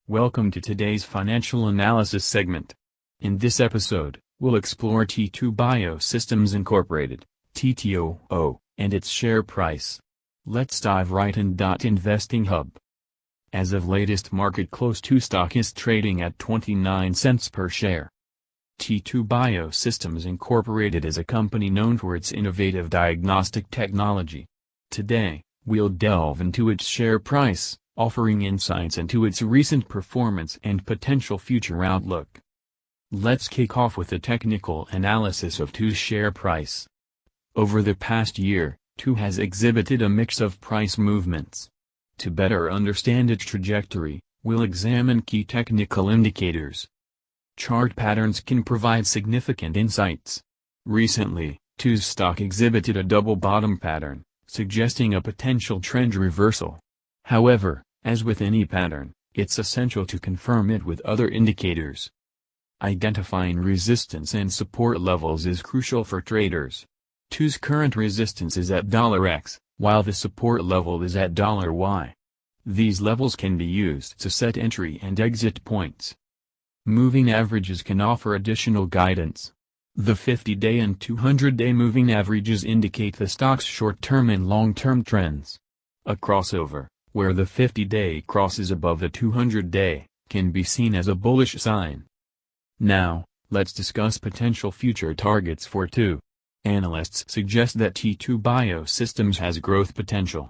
Welcome to today's financial analysis segment. In this episode, we'll explore T2 Biosystems Incorporated, TTOO, and its share price. Let's dive right in. Investing Hub. As of latest market close, TTOO stock is trading at 29 cents per share. T2 Biosystems Incorporated is a company known for its innovative diagnostic technology. Today, we'll delve into its share price, offering insights into its recent performance and potential future outlook. Let's kick off with a technical analysis of TTOO's share price. Over the past year, TTOO has exhibited a mix of price movements. To better understand its trajectory, we'll examine key technical indicators. Chart patterns can provide significant insights. Recently, TTOO's stock exhibited a double bottom pattern, suggesting a potential trend reversal. However, as with any pattern, it's essential to confirm it with other indicators. Identifying resistance and support levels is crucial for traders. TTOO's current resistance is at $X, while the support level is at $Y. These levels can be used to set entry and exit points. Moving averages can offer additional guidance. The 50-day and 200-day moving averages indicate the stock's short-term and long-term trends. A crossover, where the 50-day crosses above the 200-day, can be seen as a bullish sign. Now, let's discuss potential future targets for TTOO. Analysts suggest that T2 Biosystems has growth potential.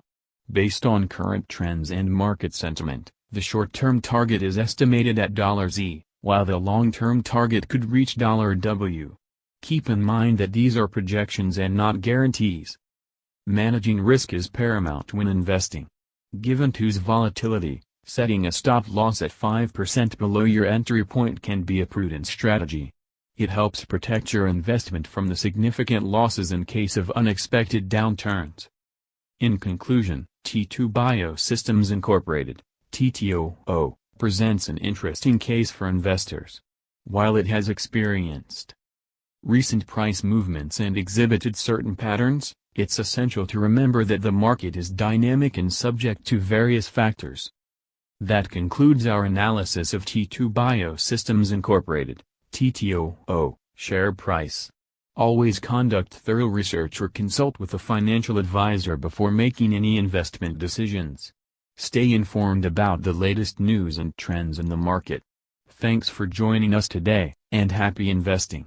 Based on current trends and market sentiment, the short-term target is estimated at $Z, while the long-term target could reach $W. Keep in mind that these are projections and not guarantees. Managing risk is paramount when investing. Given TTOO's volatility, setting a stop loss at 5% below your entry point can be a prudent strategy. It helps protect your investment from the significant losses in case of unexpected downturns. In conclusion, T2 Biosystems Incorporated, TTOO, presents an interesting case for investors. While it has experienced recent price movements and exhibited certain patterns, it's essential to remember that the market is dynamic and subject to various factors. That concludes our analysis of T2 Biosystems Incorporated, TTOO, share price. Always conduct thorough research or consult with a financial advisor before making any investment decisions. Stay informed about the latest news and trends in the market. Thanks for joining us today, and happy investing.